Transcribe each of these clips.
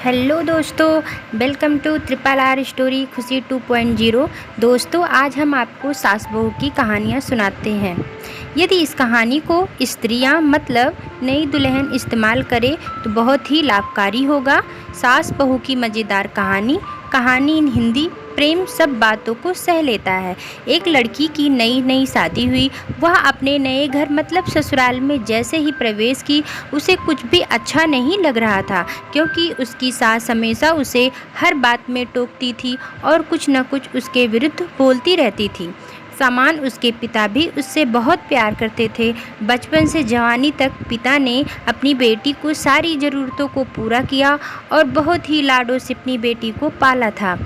Hello दोस्तों, welcome to triple R story Khushi 2.0। दोस्तों, आज हम आपको सास बहू की कहानियाँ सुनाते हैं। यदि इस कहानी को स्त्रियां मतलब नई दुल्हन इस्तेमाल करे तो बहुत ही लाभकारी होगा। सास बहू की मज़ेदार कहानी इन हिंदी प्रेम सब बातों को सह लेता है। एक लड़की की नई शादी हुई। वह अपने नए घर मतलब ससुराल में जैसे ही प्रवेश की, उसे कुछ भी अच्छा नहीं लग रहा था, क्योंकि उसकी सास हमेशा उसे हर बात में टोकती थी और कुछ न कुछ उसके विरुद्ध बोलती रहती थी। सामान उसके पिता भी उससे बहुत प्यार करते थे। बचपन से जवानी तक पिता ने अपनी बेटी को सारी ज़रूरतों को पूरा किया और बहुत ही लाडों से अपनी बेटी को पाला था।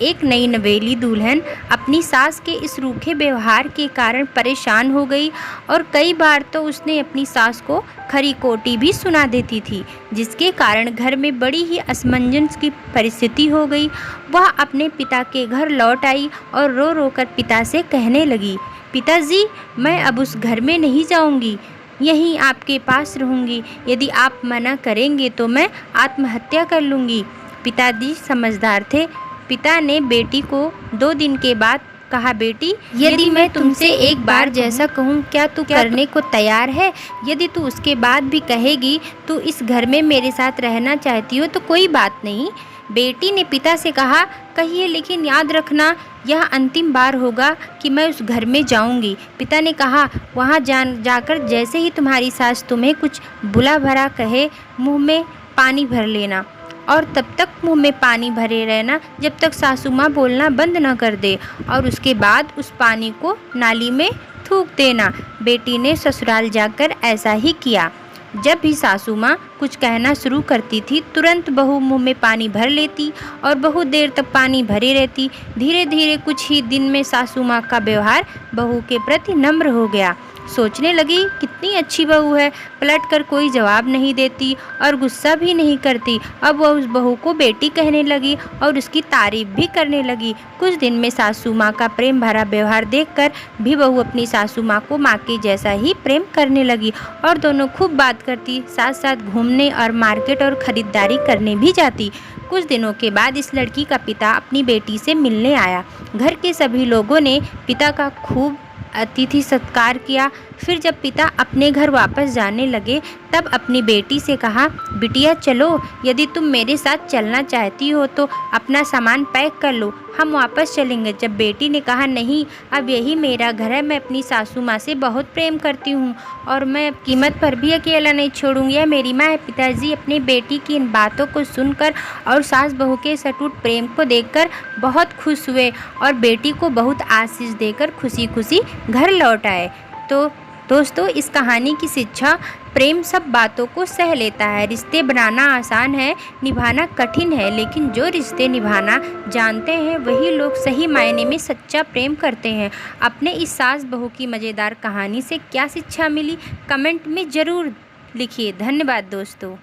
एक नई नवेली दुल्हन अपनी सास के इस रूखे व्यवहार के कारण परेशान हो गई और कई बार तो उसने अपनी सास को खरी खोटी भी सुना देती थी, जिसके कारण घर में बड़ी ही असमंजस की परिस्थिति हो गई। वह अपने पिता के घर लौट आई और रो रो कर पिता से कहने लगी, पिताजी, मैं अब उस घर में नहीं जाऊंगी, यहीं आपके पास रहूंगी। यदि आप मना करेंगे तो मैं आत्महत्या कर लूँगी। पिताजी समझदार थे। पिता ने बेटी को 2 दिन के बाद कहा, बेटी, यदि मैं तुमसे एक बार जैसा कहूँ क्या तू करने को तैयार है? यदि तू उसके बाद भी कहेगी तू इस घर में मेरे साथ रहना चाहती हो तो कोई बात नहीं। बेटी ने पिता से कहा, कहिए, लेकिन याद रखना यह अंतिम बार होगा कि मैं उस घर में जाऊंगी। पिता ने कहा, वहाँ जाकर जैसे ही तुम्हारी सास तुम्हें कुछ बुला भरा कहे, मुँह में पानी भर लेना और तब तक मुंह में पानी भरे रहना जब तक सासू माँ बोलना बंद न कर दे, और उसके बाद उस पानी को नाली में थूक देना। बेटी ने ससुराल जाकर ऐसा ही किया। जब भी सासू माँ कुछ कहना शुरू करती थी, तुरंत बहू मुंह में पानी भर लेती और बहुत देर तक पानी भरे रहती। धीरे धीरे कुछ ही दिन में सासू माँ का व्यवहार बहू के प्रति नम्र हो गया। सोचने लगी, कितनी अच्छी बहू है, पलट कर कोई जवाब नहीं देती और गुस्सा भी नहीं करती। अब वह उस बहू को बेटी कहने लगी और उसकी तारीफ भी करने लगी। कुछ दिन में सासू माँ का प्रेम भरा व्यवहार देखकर भी बहू अपनी सासू माँ को माँ के जैसा ही प्रेम करने लगी और दोनों खूब बात करती, साथ साथ घूमने और मार्केट और ख़रीदारी करने भी जाती। कुछ दिनों के बाद इस लड़की का पिता अपनी बेटी से मिलने आया। घर के सभी लोगों ने पिता का खूब अतिथि सत्कार किया। फिर जब पिता अपने घर वापस जाने लगे तब अपनी बेटी से कहा, बिटिया चलो, यदि तुम मेरे साथ चलना चाहती हो तो अपना सामान पैक कर लो, हम वापस चलेंगे। जब बेटी ने कहा, नहीं, अब यही मेरा घर है, मैं अपनी सासू माँ से बहुत प्रेम करती हूँ और मैं कीमत पर भी अकेला नहीं छोड़ूंगी, यह मेरी माँ है। पिताजी अपनी बेटी की इन बातों को सुनकर और सास बहू के इस अटूट प्रेम को देखकर बहुत खुश हुए और बेटी को बहुत आशीष देकर खुशी खुशी घर लौट आए। तो दोस्तों, इस कहानी की शिक्षा, प्रेम सब बातों को सह लेता है। रिश्ते बनाना आसान है, निभाना कठिन है, लेकिन जो रिश्ते निभाना जानते हैं वही लोग सही मायने में सच्चा प्रेम करते हैं। अपने इस सास बहू की मज़ेदार कहानी से क्या शिक्षा मिली, कमेंट में ज़रूर लिखिए। धन्यवाद दोस्तों।